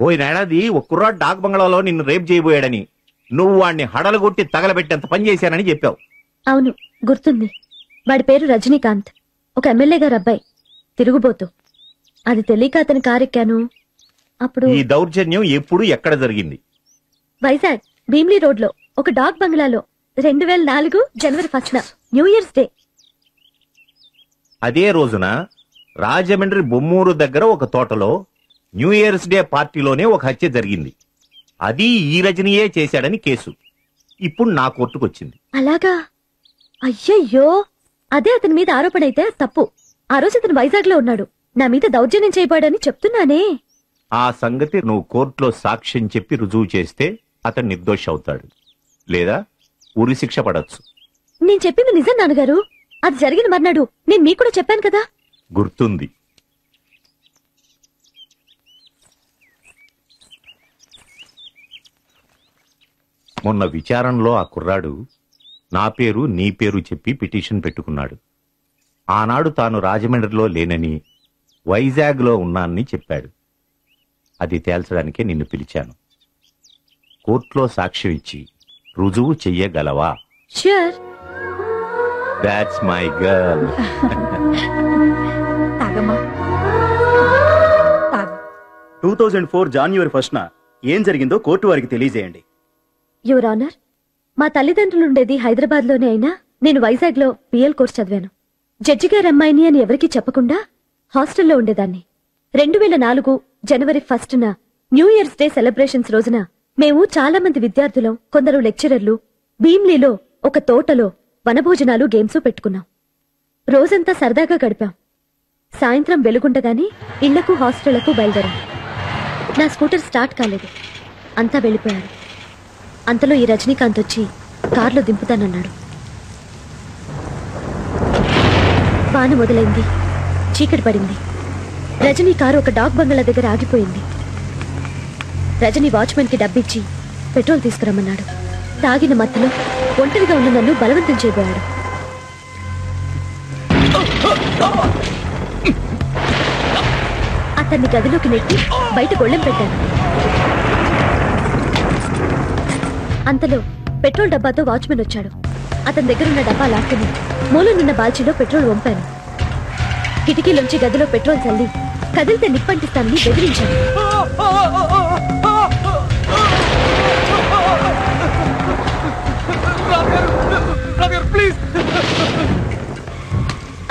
పోయినేడాది ఒక కుర్రాడు డాక్ బంగ్లాలో నిన్ను రేప్ చేయబోయాడని, నువ్వు వాడిని హడలగొట్టి తగలబెట్టేంత పని చేశానని చెప్పావు. అవును, గుర్తుంది. వాడి పేరు రజనీకాంత్, ఒక ఎమ్మెల్యే గారు అబ్బాయి, తిరుగుబోతు. అది తెలియక అతని కారెక్కాను. అప్పుడు ఈ దౌర్జన్యం ఎప్పుడు ఎక్కడ జరిగింది? వైజాగ్ భీమ్లీ రోడ్ లో ఒక డాక్ బంగ్లాలో 2004 జనవరి 1 న్యూ ఇయర్స్ డే. అదే రోజున రాజమండ్రి బొమ్మూరు దగ్గర ఒక తోటలో న్యూ ఇయర్స్ డే పార్టీలోనే ఒక హత్య జరిగింది. అది ఈ రజనీయే చేశాడని కేసు ఇప్పుడు నా కోర్టుకొచ్చింది. అలాగా? అయ్యయ్యో, అదే అతని మీద ఆరోపణ అయితే తప్పు. ఆ రోజు అతను వైజాగ్ లో ఉన్నాడు. నా మీద దౌర్జన్యం చేయబడని చెప్తున్నానే. ఆ సంగతి నువ్వు కోర్టులో సాక్ష్యం చెప్పి రుజువు చేస్తే అతను నిర్దోషి అవుతాడు, లేదా ఉరి శిక్ష పడచ్చు. నేను చెప్పింది నిజం నాన్నగారు. అది జరిగిన మర్నాడు నేను మీకు కూడా చెప్పాను కదా. గుర్తుంది. మొన్న విచారణలో ఆ కుర్రాడు నా పేరు నీ పేరు చెప్పి పిటిషన్ పెట్టుకున్నాడు. ఆనాడు తాను రాజమండ్రిలో లేనని, వైజాగ్లో ఉన్నానని చెప్పాడు. అది తేల్చడానికే నిన్ను పిలిచాను. కోర్టులో సాక్ష్యం ఇచ్చి రుజువు చెయ్యగలవా? ష్యూర్. That's my girl. 2004 జనవరి 1 ఏం జరిగిందో కోర్టు వారికి తెలియజేయండి. యువర్ ఆనర్, మా తల్లిదండ్రులుండేది హైదరాబాద్ లోనే అయినా నేను వైజాగ్ లో పిఎల్ కోర్స్ చదివాను. జడ్జి గారి అమ్మాయిని అని ఎవరికీ చెప్పకుండా హాస్టల్లో ఉండేదాన్ని. 2004 జనవరి 1 న్యూ ఇయర్స్ డే సెలబ్రేషన్స్ రోజున మేము చాలా మంది విద్యార్థులం, కొందరు లెక్చరర్లు భీమ్లీలో ఒక తోటలో వనభోజనాలు, గేమ్స్ పెట్టుకున్నాం. రోజంతా సరదాగా గడిపాం. సాయంత్రం వెలుగుండగానే ఇళ్లకు హాస్టళ్లకు బయలుదేరాం. నా స్కూటర్ స్టార్ట్ కాలేదు. అంతా వెళ్ళిపోయారు. అంతలో ఈ రజనీకాంత్ వచ్చి కారులో దింపుతానన్నాడు. వాన మొదలైంది. చీకటి పడింది. రజనీ కారు ఒక డాక్ బంగ్లా దగ్గర ఆగిపోయింది. రజనీ వాచ్మెన్ కి డబ్బిచ్చి పెట్రోల్ తీసుకురమ్మన్నాడు. తాగిన మత్తులో ఒంటరిగా ఉన్న నన్ను బలవంతం చేయబోయాడు. అతన్ని గదిలోకి నెట్టి బయట గొళ్ళెం పెట్టాను. అంతలో పెట్రోల్ డబ్బాతో వాచ్మెన్ వచ్చాడు. అతని దగ్గరున్న డబ్బా లాక్కుని మూలనున్న బాల్చీలో పెట్రోల్ వంపాను. కిటికీలోంచి గదిలో పెట్రోల్ చల్లి కదిలితే నిప్పంటిస్తానని బెదిరించాను.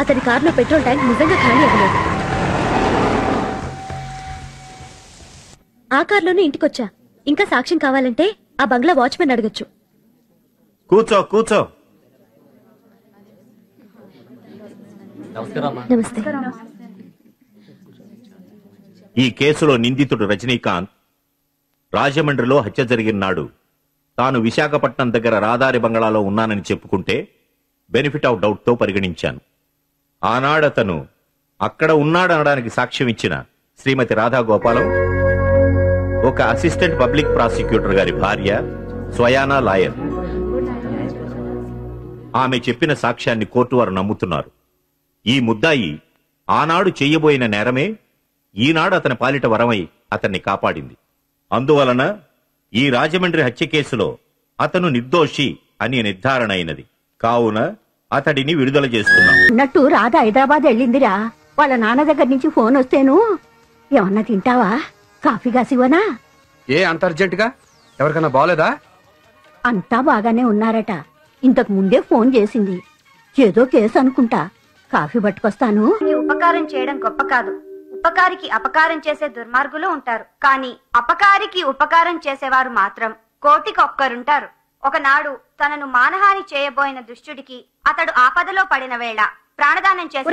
అతని కారులో పెట్రోల్ ట్యాంక్ నిజంగా ఖాళీ అవ్వలేదు. ఆ కారులోనే ఇంటికొచ్చా. ఇంకా సాక్ష్యం కావాలంటే ఆ బంగ్లా వాచ్మెన్ అడగచ్చు. కూర్చో కూర్చో. నమస్తే. ఈ కేసులో నిందితుడు రజనీకాంత్ రాజమండ్రిలో హత్య జరిగిన నాడు తాను విశాఖపట్నం దగ్గర రాదారి బంగ్లాలో ఉన్నానని చెప్పుకుంటే బెనిఫిట్ ఆఫ్ డౌట్ తో పరిగణించాను. ఆనాడతను అక్కడ ఉన్నాడనడానికి సాక్ష్యం ఇచ్చిన శ్రీమతి రాధా గోపాలం, ఒక అసిస్టెంట్ పబ్లిక్ ప్రాసిక్యూటర్ గారి భార్య స్వయానా లాయర్. ఆమె చెప్పిన సాక్ష్యాన్ని కోర్టు వారు నమ్ముతున్నారు. ఈ ముద్దాయి ఆనాడు చెయ్యబోయిన నేరమే ఈనాడు అతని పాలిట వరమై అతన్ని కాపాడింది. అందువలన ఈ రాజమండ్రి హత్య కేసులో అతను నిర్దోషి అని నిర్ధారణ అయినది. కావున అతడిని విడుదల చేస్తున్నాం. అన్నట్టు రాధ హైదరాబాద్ వెళ్ళిందిరా. వాళ్ళ నాన్న దగ్గర నుంచి ఫోన్ వస్తేను ఏమన్నా తింటావా, కాఫీ కాసివనా? ఏ అంత అర్జెంట్ గా? ఎవరికన్నా బాలేదా? అంతా బాగానే ఉన్నారట. ఇంతకు ముందే ఫోన్ చేసింది. ఏదో కేసు అనుకుంటా. కాఫీ పట్టుకొస్తాను. ఉపకారం చేయడం గొప్ప కాదు, ఉపకారికి అపకారం చేసే దుర్మార్గులు ఉంటారు. కానీ అపకారికి ఉపకారం చేసేవారు మాత్రం కోటికి ఒక్కరుంటారు. ఒకనాడు తనను మానహాని చేయబోయిన దుష్టుడికి అతడు ఆపదలో పడిన వేళ ప్రాణదానం చేసి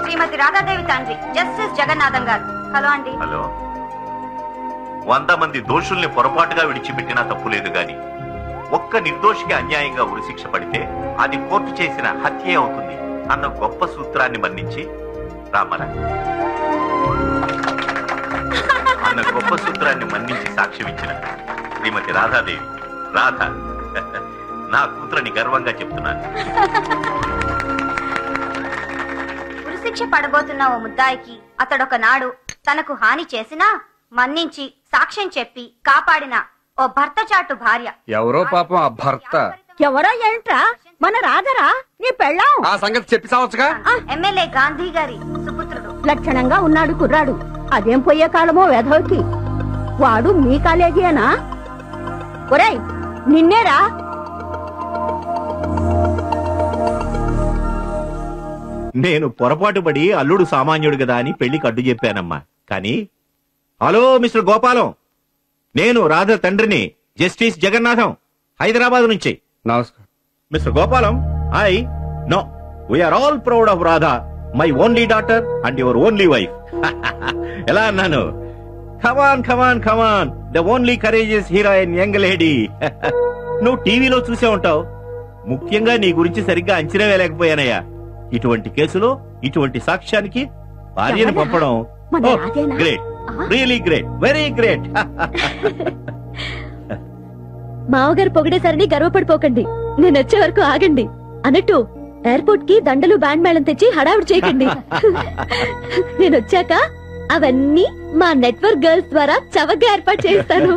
శ్రీమతి రాధాదేవి తండ్రి జస్టిస్ జగన్నాథం గారు. హలో అండి. హలో. 100 మంది దోషుల్ని పొరపాటుగా విడిచిపెట్టినా తప్పులేదు గాని ఒక్క నిర్దోషికి అన్యాయంగా ఉరిశిక్ష పడితే అది కోర్టు చేసిన హత్యే అవుతుంది అన్న గొప్ప సూత్రాన్ని మన్నించి రామరా అన్న గొప్ప సూత్రాన్ని మన్నించి సాక్ష్యం ఇచ్చిన శ్రీమతి రాధాదేవి, రాధ నా కూతురని గర్వంగా చెప్తున్నాను. ఉరిశిక్ష పడబోతున్న ఓ ముద్దాయికి అతడొక నాడు తనకు హాని చేసినా మన్నించి సాక్ష్యం చెప్పి కాపాడిన ఓ భర్త చాటు భార్య. ఎవరో పాపం ఆ భర్త. ఎవరో ఏంట్రా? మన రాధరా, నీ పెళ్ళాం. ఆ సంగతి చెప్పి సావచ్చుగా. ఎమ్మెల్యే గాంధీ గారి సుపుత్రుడు. లక్షణంగా ఉన్నాడు కుర్రాడు. అదేం పోయే కాలమో వెధవకి. వాడు మీ కాలేజీయేనా? ఒరేయ్ నిన్నేరా. నేను పొరపాటు పడి అల్లుడు సామాన్యుడు కదా అని పెళ్లికి అడ్డు చెప్పానమ్మా. కానీ హలో మిస్టర్ గోపాలం, నేను రాధ తండ్రిని, జస్టిస్ జగన్నాథం, హైదరాబాద్ నుంచి. నమస్కారం మిస్టర్ గోపాలం. నో, we're all proud of Radha, my only daughter and your only wife. ఎలా అన్నాను? Come on come on come on, the only courageous heroine young lady. నువ్వు టీవీలో చూసే ఉంటావు. ముఖ్యంగా నీ గురించి సరిగ్గా అంచనా వేయలేకపోయానయ్యా. ఇటువంటి కేసులో ఇటువంటి సాక్ష్యానికి భార్యను పంపడం మన రాధేనా? Great, really great, very great. మావగారు పొగిడేసరని గర్వపడిపోకండి. నేను వచ్చే వరకు ఆగండి. అన్నట్టు ఎయిర్పోర్ట్ కి దండలు బ్యాండ్ మేళం తెచ్చి హడావుడి చేయకండి. నేను వచ్చాక అవన్నీ మా నెట్వర్క్ గర్ల్స్ ద్వారా చవకగా ఏర్పాటు చేస్తాను.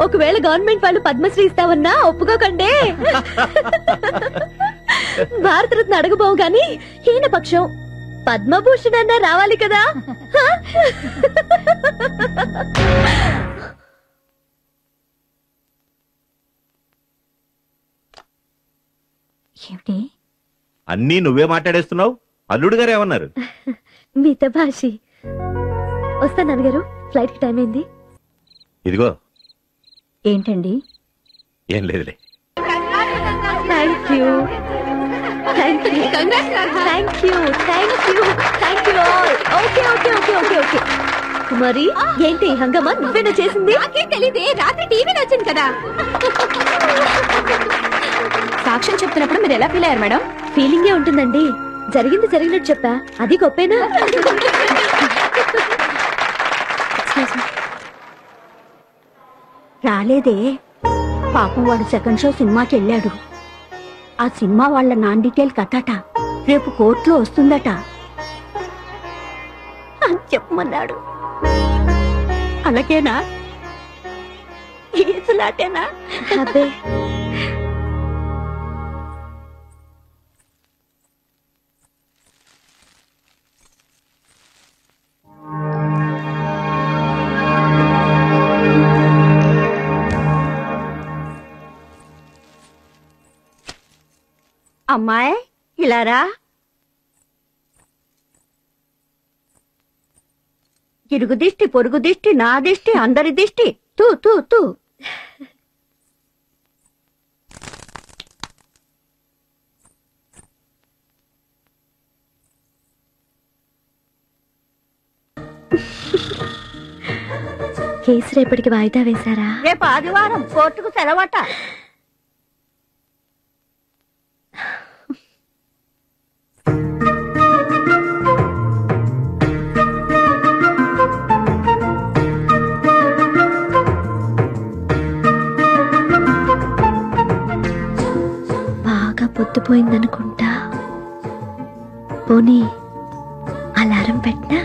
ఒకవేళ గవర్నమెంట్ వాళ్ళు పద్మశ్రీ ఇస్తామన్నా ఒప్పుకోకండి. భారతరత్న అడగబోవు గాని హీన పక్షం పద్మభూషణ్ అన్నా రావాలి కదా. ఏమిటి? అన్నీ నువ్వే మాట్లాడేస్తున్నావు. అల్లుడు గారు ఏమన్నారు? మిత భాషి. వస్తా నాన్నగారు, ఫ్లైట్ కి టైం అయింది. ఇదిగో. ఏంటండి? ఏం లేదులే. Thank you, thank you, thank you, thank you, thank you all. Okay okay okay okay okay. మరి ఏంటి హంగమా? నువ్వేనా చేసింది? నాకేం తెలియదే, రాత్రి టీవీలో వచ్చింది కదా. సాక్ష్యం చెప్తున్నప్పుడు మీరు ఎలా ఫీల్ అయ్యారు మేడం? ఫీలింగే ఉంటుందండి. జరిగింది జరిగినట్టు చెప్పా, అది గొప్పేనా? రాలేదే. పాపం వాడు సెకండ్ షో సినిమాకి వెళ్ళాడు. ఆ సినిమా వాళ్ళ నాన్ డీటెయిల్ కథట రేపు కోర్టులో వస్తుందట అని చెప్పమన్నాడు. అలాగేనా? ఈసులాటేనా? అబ్బే, అమ్మాయి ఇలారా. ఇరుగు దిష్టి, పొరుగు దిష్టి, నా దిష్టి, అందరి దిష్టి. తూ తూ తూ. కేసు రేపటికి వాయిదా వేశారా? రేపు ఆదివారం కోర్టుకు సెలవట. బాగా పొద్దుపోయిందనుకుంటా. పోనీ అలారం పెట్టినా?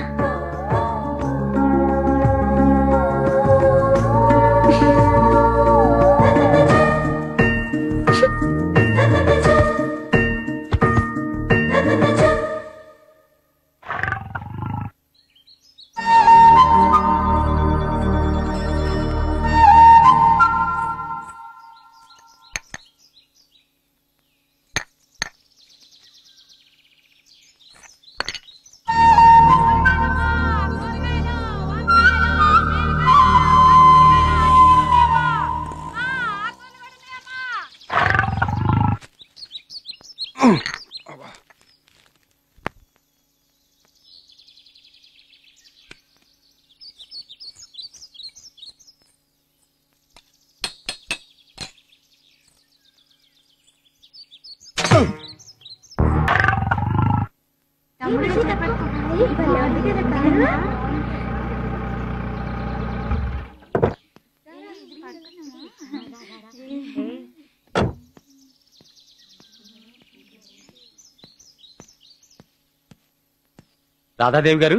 రాధాదేవి గారు,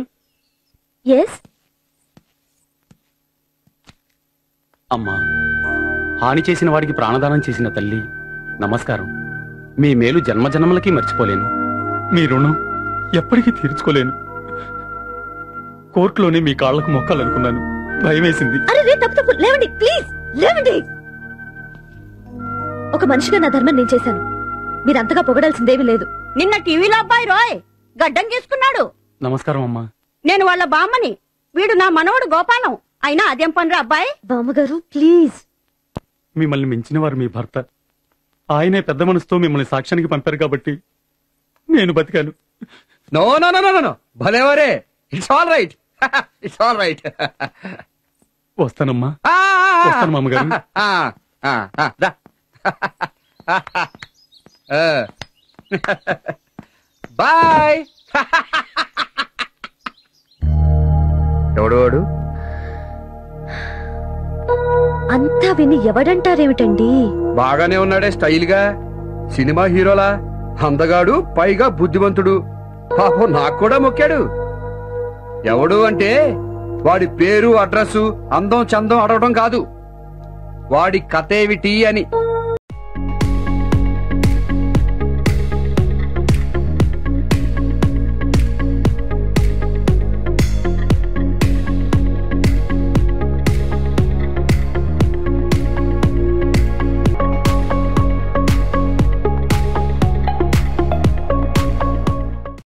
ఎస్. అమ్మా, హాని చేసిన వాడికి ప్రాణదానం చేసిన తల్లి నమస్కారం. మీ మేలు జన్మజన్మలకి మర్చిపోలేను. మీ రుణం ఎప్పటికీ తీర్చుకోలేను. కోర్టులోనే మీ కాళ్లకు మొక్కాలనుకున్నాను, భయం వేసింది. అరే రే, తప్పు తప్పు, లేవండి ప్లీజ్, లేవండి. ఒక మనిషిగా నా ధర్మం నేను చేశాను, మీరంతగా పొగడాల్సిందేమీ లేదు. నిన్న టీవీలో అబ్బాయి రోయ్ గడ్డం గీసుకున్నాడు. నమస్కారం అమ్మా. నేను వాళ్ళ బామ్మని, వీడు నా మనవడు గోపాలం. అయినా అదేం పనిరా అబ్బాయి? బామ్మగారు ప్లీజ్. మిమ్మల్ని మించిన వారు మీ భర్త. ఆయనే పెద్ద మనసుతో మిమ్మల్ని సాక్ష్యానికి పంపారు కాబట్టి నేను బతికాను. No no no no no, భలేవరే. It's all right, it's all right. వస్తానమ్మా, వస్తాను మామగారు. బాయ్. ఎవడు వాడు? అంతా విని ఎవడంటారేమిటండి? బాగానే ఉన్నాడే స్టైల్ గా, సినిమా హీరోలా, అందగాడు, పైగా బుద్ధిమంతుడు. పాపం నాకు కూడా మొక్కాడు. ఎవడు అంటే వాడి పేరు, అడ్రస్, అందం చందం అడగడం కాదు, వాడి కథేమిటి అని.